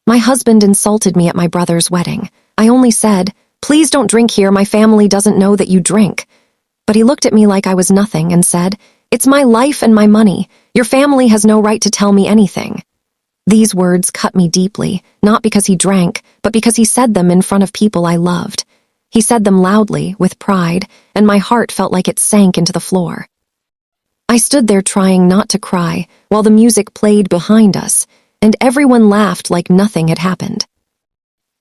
My husband insulted me at my brother's wedding. I only said, "Please don't drink here, my family doesn't know that you drink." But he looked at me like I was nothing and said, "It's my life and my money. Your family has no right to tell me anything." These words cut me deeply, not because he drank, but because he said them in front of people I loved. He said them loudly, with pride, and my heart felt like it sank into the floor. I stood there trying not to cry while the music played behind us, and everyone laughed like nothing had happened.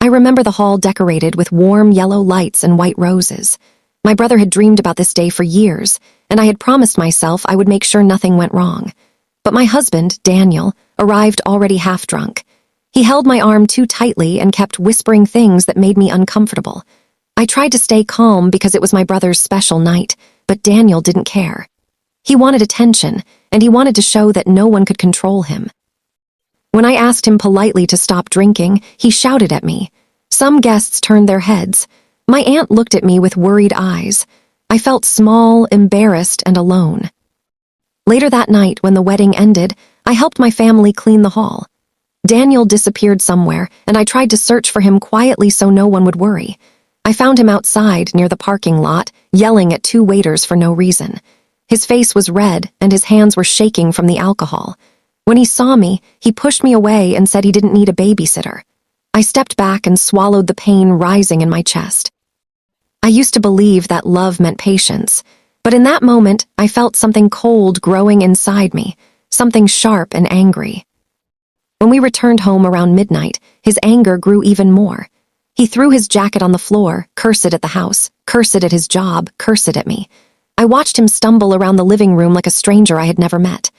I remember the hall decorated with warm yellow lights and white roses. My brother had dreamed about this day for years, and I had promised myself I would make sure nothing went wrong. But my husband, Daniel, arrived already half drunk. He held my arm too tightly and kept whispering things that made me uncomfortable. I tried to stay calm because it was my brother's special night, but Daniel didn't care. He wanted attention, and he wanted to show that no one could control him. When I asked him politely to stop drinking, he shouted at me. Some guests turned their heads. My aunt looked at me with worried eyes. I felt small, embarrassed, and alone. Later that night, when the wedding ended, I helped my family clean the hall. Daniel disappeared somewhere, and I tried to search for him quietly so no one would worry. I found him outside near the parking lot, yelling at two waiters for no reason. His face was red, and his hands were shaking from the alcohol. When he saw me, he pushed me away and said he didn't need a babysitter. I stepped back and swallowed the pain rising in my chest. I used to believe that love meant patience, but in that moment, I felt something cold growing inside me, something sharp and angry. When we returned home around midnight, his anger grew even more. He threw his jacket on the floor, cursed at the house, cursed at his job, cursed at me. I watched him stumble around the living room like a stranger I had never met.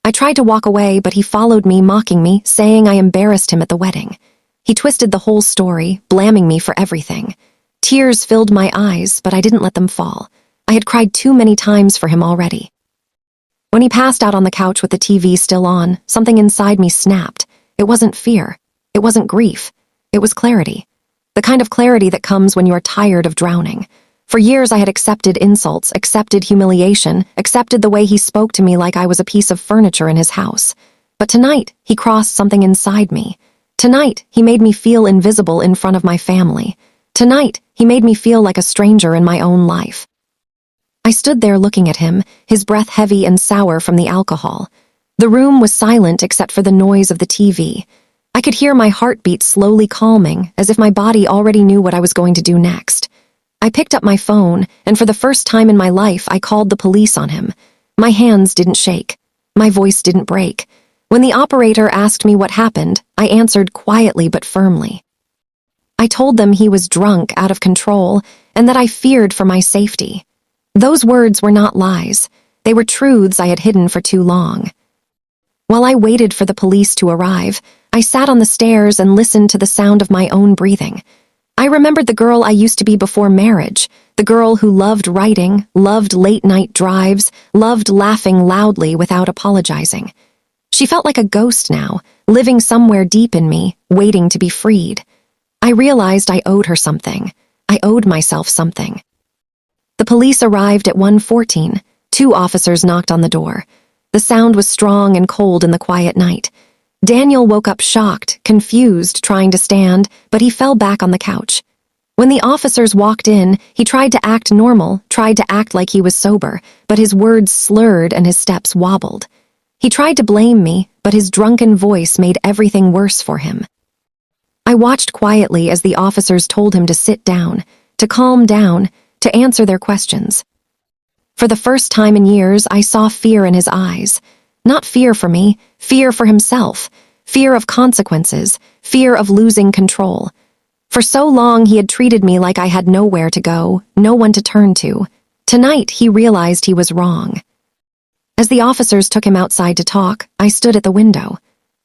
I tried to walk away, but he followed me, mocking me, saying I embarrassed him at the wedding. He twisted the whole story, blaming me for everything. Tears filled my eyes, but I didn't let them fall. I had cried too many times for him already. When he passed out on the couch with the TV still on, something inside me snapped. It wasn't fear. It wasn't grief. It was clarity. The kind of clarity that comes when you are tired of drowning. For years I had accepted insults, accepted humiliation, accepted the way he spoke to me like I was a piece of furniture in his house. But tonight, he crossed something inside me. Tonight, he made me feel invisible in front of my family. Tonight, he made me feel like a stranger in my own life. I stood there looking at him, his breath heavy and sour from the alcohol. The room was silent except for the noise of the TV. I could hear my heartbeat slowly calming, as if my body already knew what I was going to do next. I picked up my phone, and for the first time in my life, I called the police on him. My hands didn't shake. My voice didn't break. When the operator asked me what happened, I answered quietly but firmly. I told them he was drunk, out of control, and that I feared for my safety. Those words were not lies. They were truths I had hidden for too long. While I waited for the police to arrive, I sat on the stairs and listened to the sound of my own breathing. I remembered the girl I used to be before marriage, the girl who loved writing, loved late-night drives, loved laughing loudly without apologizing. She felt like a ghost now, living somewhere deep in me, waiting to be freed. I realized I owed her something. I owed myself something. The police arrived at 1:14. 2 officers knocked on the door. The sound was strong and cold in the quiet night. Daniel woke up shocked, confused, trying to stand, but he fell back on the couch. When the officers walked in, he tried to act normal, tried to act like he was sober, but his words slurred and his steps wobbled. He tried to blame me, but his drunken voice made everything worse for him. I watched quietly as the officers told him to sit down, to calm down, to answer their questions. For the first time in years, I saw fear in his eyes. Not fear for me, fear for himself, fear of consequences, fear of losing control. For so long he had treated me like I had nowhere to go, no one to turn to. Tonight he realized he was wrong. As the officers took him outside to talk, I stood at the window.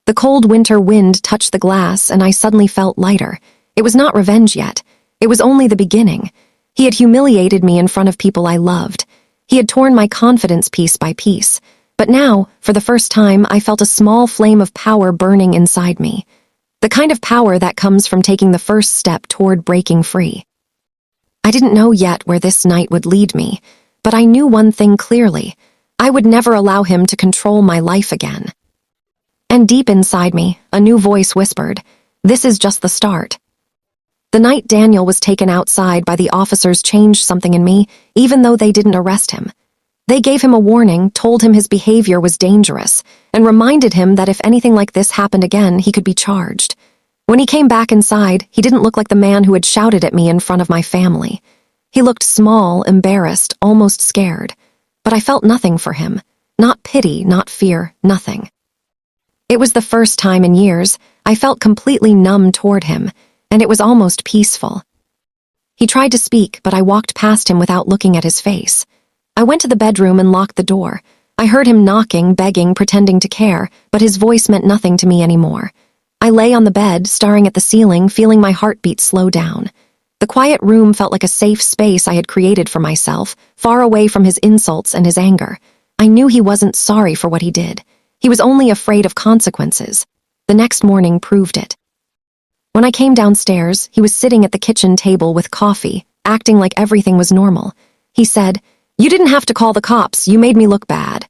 The cold winter wind touched the glass and I suddenly felt lighter. It was not revenge yet. It was only the beginning. He had humiliated me in front of people I loved. He had torn my confidence piece by piece. But now, for the first time, I felt a small flame of power burning inside me. The kind of power that comes from taking the first step toward breaking free. I didn't know yet where this night would lead me, but I knew one thing clearly. I would never allow him to control my life again. And deep inside me, a new voice whispered, This is just the start. The night Daniel was taken outside by the officers changed something in me, even though they didn't arrest him. They gave him a warning, told him his behavior was dangerous, and reminded him that if anything like this happened again, he could be charged. When he came back inside, he didn't look like the man who had shouted at me in front of my family. He looked small, embarrassed, almost scared. But I felt nothing for him. Not pity, not fear, nothing. It was the first time in years I felt completely numb toward him, and it was almost peaceful. He tried to speak, but I walked past him without looking at his face. I went to the bedroom and locked the door. I heard him knocking, begging, pretending to care, but his voice meant nothing to me anymore. I lay on the bed, staring at the ceiling, feeling my heartbeat slow down. The quiet room felt like a safe space I had created for myself, far away from his insults and his anger. I knew he wasn't sorry for what he did. He was only afraid of consequences. The next morning proved it. When I came downstairs, he was sitting at the kitchen table with coffee, acting like everything was normal. He said, "You didn't have to call the cops, you made me look bad."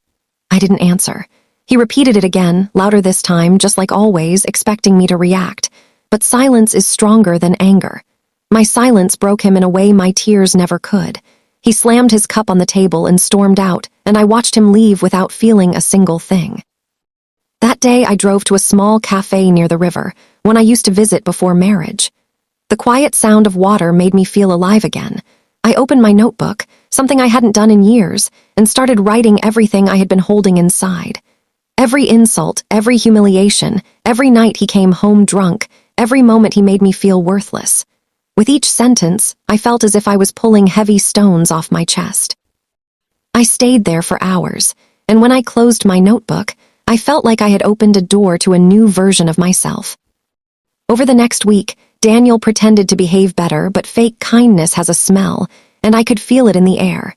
I didn't answer. He repeated it again, louder this time, just like always, expecting me to react. But silence is stronger than anger. My silence broke him in a way my tears never could. He slammed his cup on the table and stormed out, and I watched him leave without feeling a single thing. That day I drove to a small cafe near the river, one I used to visit before marriage. The quiet sound of water made me feel alive again. I opened my notebook, something I hadn't done in years, and started writing everything I had been holding inside. Every insult, every humiliation, every night he came home drunk, every moment he made me feel worthless. With each sentence, I felt as if I was pulling heavy stones off my chest. I stayed there for hours, and when I closed my notebook, I felt like I had opened a door to a new version of myself. Over the next week, Daniel pretended to behave better, but fake kindness has a smell, and I could feel it in the air.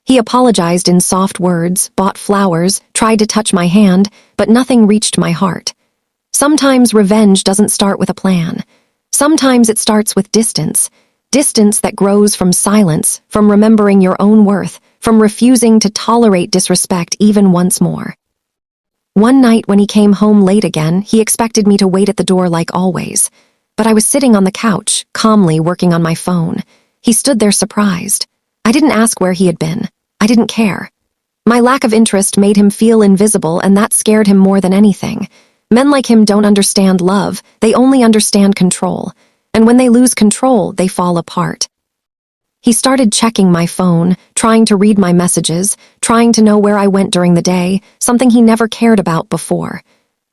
He apologized in soft words, bought flowers, tried to touch my hand, but nothing reached my heart. Sometimes revenge doesn't start with a plan. Sometimes it starts with distance. Distance that grows from silence, from remembering your own worth, from refusing to tolerate disrespect even once more. One night when he came home late again, he expected me to wait at the door like always. But I was sitting on the couch, calmly working on my phone. He stood there surprised. I didn't ask where he had been. I didn't care. My lack of interest made him feel invisible, and that scared him more than anything. Men like him don't understand love, they only understand control. And when they lose control, they fall apart. He started checking my phone, trying to read my messages, trying to know where I went during the day, something he never cared about before.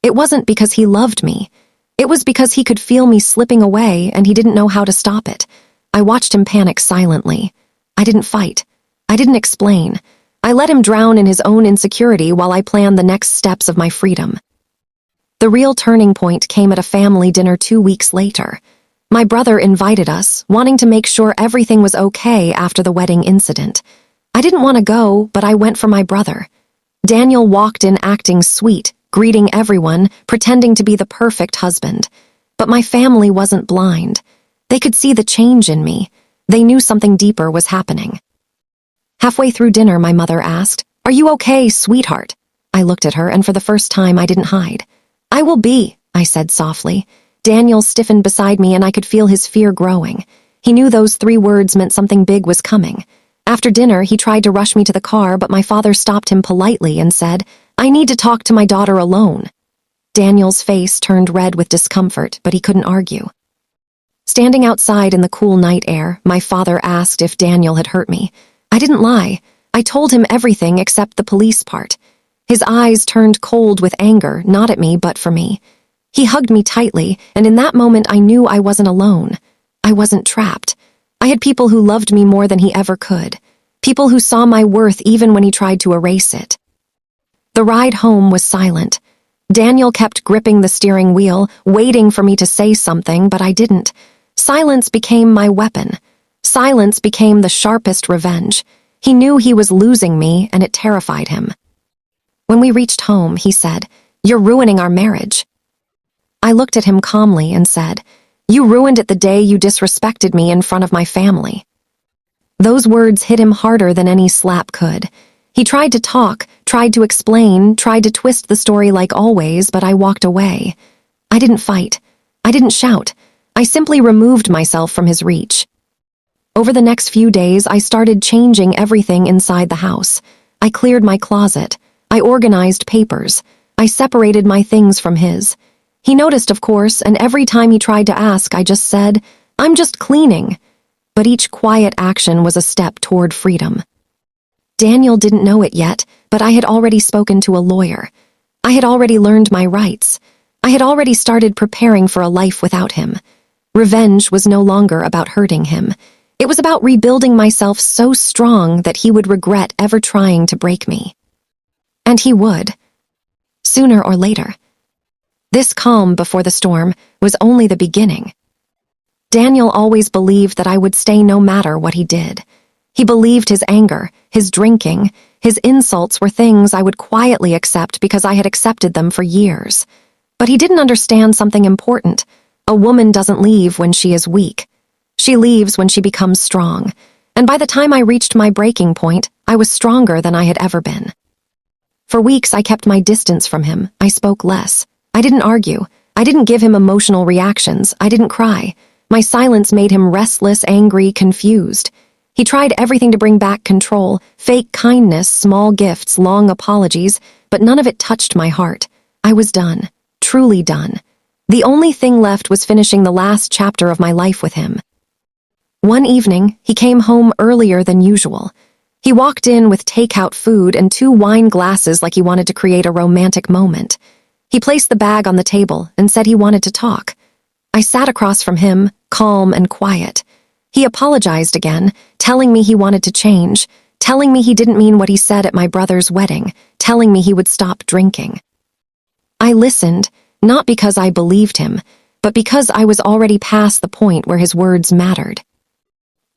It wasn't because he loved me. It was because he could feel me slipping away and he didn't know how to stop it. I watched him panic silently. I didn't fight. I didn't explain. I let him drown in his own insecurity while I planned the next steps of my freedom. The real turning point came at a family dinner 2 weeks later. My brother invited us, wanting to make sure everything was okay after the wedding incident. I didn't want to go, but I went for my brother. Daniel walked in acting sweet, greeting everyone, pretending to be the perfect husband. But my family wasn't blind. They could see the change in me. They knew something deeper was happening. Halfway through dinner, my mother asked, "Are you okay, sweetheart?" I looked at her, and for the first time I didn't hide. "I will be," I said softly. Daniel stiffened beside me, and I could feel his fear growing. He knew those 3 words meant something big was coming. After dinner, he tried to rush me to the car, but my father stopped him politely and said, "I need to talk to my daughter alone." Daniel's face turned red with discomfort, but he couldn't argue. Standing outside in the cool night air, my father asked if Daniel had hurt me. I didn't lie. I told him everything except the police part. His eyes turned cold with anger, not at me, but for me. He hugged me tightly, and in that moment I knew I wasn't alone. I wasn't trapped. I had people who loved me more than he ever could. People who saw my worth even when he tried to erase it. The ride home was silent. Daniel kept gripping the steering wheel, waiting for me to say something, but I didn't. Silence became my weapon. Silence became the sharpest revenge. He knew he was losing me, and it terrified him. When we reached home, he said, "You're ruining our marriage." I looked at him calmly and said, "You ruined it the day you disrespected me in front of my family." Those words hit him harder than any slap could. He tried to talk, tried to explain, tried to twist the story like always, but I walked away. I didn't fight. I didn't shout. I simply removed myself from his reach. Over the next few days, I started changing everything inside the house. I cleared my closet. I organized papers. I separated my things from his. He noticed, of course, and every time he tried to ask, I just said, "I'm just cleaning." But each quiet action was a step toward freedom. Daniel didn't know it yet, but I had already spoken to a lawyer. I had already learned my rights. I had already started preparing for a life without him. Revenge was no longer about hurting him. It was about rebuilding myself so strong that he would regret ever trying to break me. And he would. Sooner or later. This calm before the storm was only the beginning. Daniel always believed that I would stay no matter what he did. He believed his anger, his drinking, his insults were things I would quietly accept because I had accepted them for years. But he didn't understand something important. A woman doesn't leave when she is weak. She leaves when she becomes strong. And by the time I reached my breaking point, I was stronger than I had ever been. For weeks, I kept my distance from him. I spoke less. I didn't argue. I didn't give him emotional reactions. I didn't cry. My silence made him restless, angry, confused. He tried everything to bring back control, fake kindness, small gifts, long apologies, but none of it touched my heart. I was done, truly done. The only thing left was finishing the last chapter of my life with him. One evening, he came home earlier than usual. He walked in with takeout food and 2 wine glasses like he wanted to create a romantic moment. He placed the bag on the table and said he wanted to talk. I sat across from him, calm and quiet. He apologized again, telling me he wanted to change, telling me he didn't mean what he said at my brother's wedding, telling me he would stop drinking. I listened, not because I believed him, but because I was already past the point where his words mattered.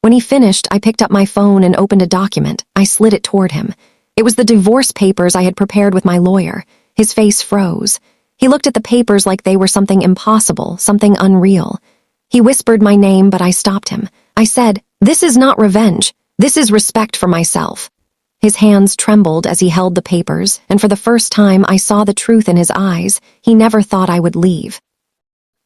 When he finished, I picked up my phone and opened a document. I slid it toward him. It was the divorce papers I had prepared with my lawyer. His face froze. He looked at the papers like they were something impossible, something unreal. He whispered my name, but I stopped him. I said, "This is not revenge. This is respect for myself." His hands trembled as he held the papers, and for the first time I saw the truth in his eyes. He never thought I would leave.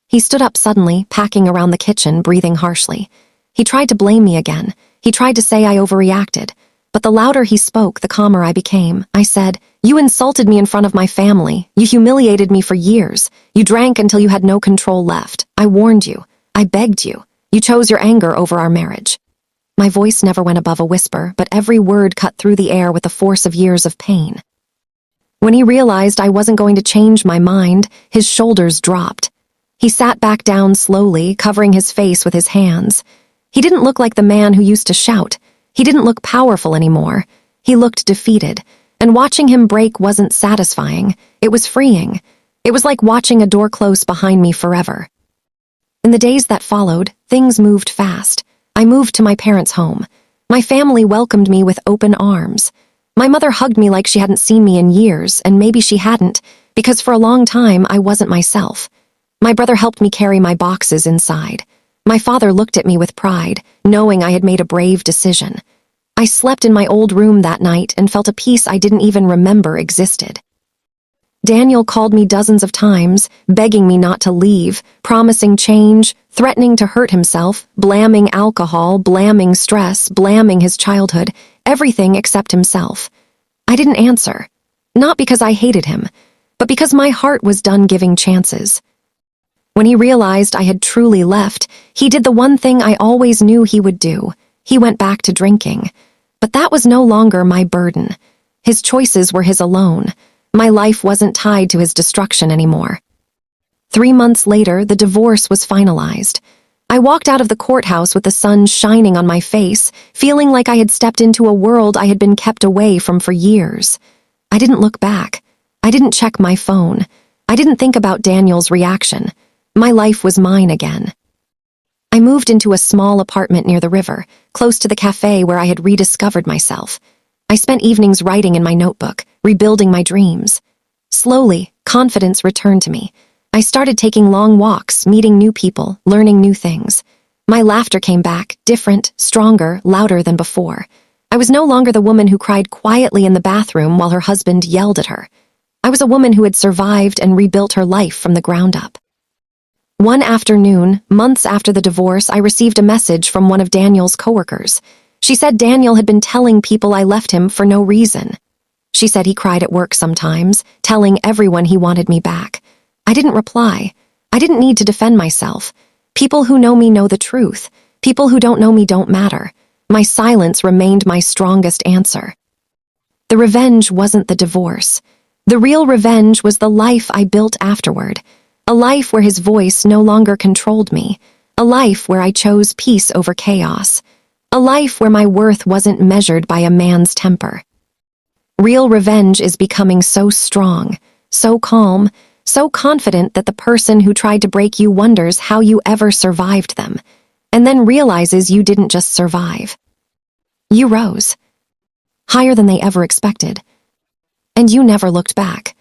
He stood up suddenly, packing around the kitchen, breathing harshly. He tried to blame me again. He tried to say I overreacted. But the louder he spoke, the calmer I became. I said, "You insulted me in front of my family. You humiliated me for years. You drank until you had no control left. I warned you. I begged you. You chose your anger over our marriage." My voice never went above a whisper, but every word cut through the air with the force of years of pain. When he realized I wasn't going to change my mind, his shoulders dropped. He sat back down slowly, covering his face with his hands. He didn't look like the man who used to shout. He didn't look powerful anymore. He looked defeated, and watching him break wasn't satisfying. It was freeing. It was like watching a door close behind me forever. In the days that followed, things moved fast. I moved to my parents' home. My family welcomed me with open arms. My mother hugged me like she hadn't seen me in years, and maybe she hadn't, because for a long time I wasn't myself. My brother helped me carry my boxes inside. My father looked at me with pride, knowing I had made a brave decision. I slept in my old room that night and felt a peace I didn't even remember existed. Daniel called me dozens of times, begging me not to leave, promising change, threatening to hurt himself, blaming alcohol, blaming stress, blaming his childhood, everything except himself. I didn't answer, not because I hated him, but because my heart was done giving chances. When he realized I had truly left, he did the one thing I always knew he would do. He went back to drinking. But that was no longer my burden. His choices were his alone. My life wasn't tied to his destruction anymore. 3 months later, the divorce was finalized. I walked out of the courthouse with the sun shining on my face, feeling like I had stepped into a world I had been kept away from for years. I didn't look back. I didn't check my phone. I didn't think about Daniel's reaction. My life was mine again. I moved into a small apartment near the river, close to the cafe where I had rediscovered myself. I spent evenings writing in my notebook, rebuilding my dreams. Slowly, confidence returned to me. I started taking long walks, meeting new people, learning new things. My laughter came back, different, stronger, louder than before. I was no longer the woman who cried quietly in the bathroom while her husband yelled at her. I was a woman who had survived and rebuilt her life from the ground up. One afternoon, months after the divorce, I received a message from one of Daniel's coworkers. She said Daniel had been telling people I left him for no reason. She said he cried at work sometimes, telling everyone he wanted me back. I didn't reply. I didn't need to defend myself. People who know me know the truth. People who don't know me don't matter. My silence remained my strongest answer. The revenge wasn't the divorce. The real revenge was the life I built afterward. A life where his voice no longer controlled me. A life where I chose peace over chaos. A life where my worth wasn't measured by a man's temper. Real revenge is becoming so strong, so calm, so confident that the person who tried to break you wonders how you ever survived them, and then realizes you didn't just survive. You rose, higher than they ever expected, and you never looked back.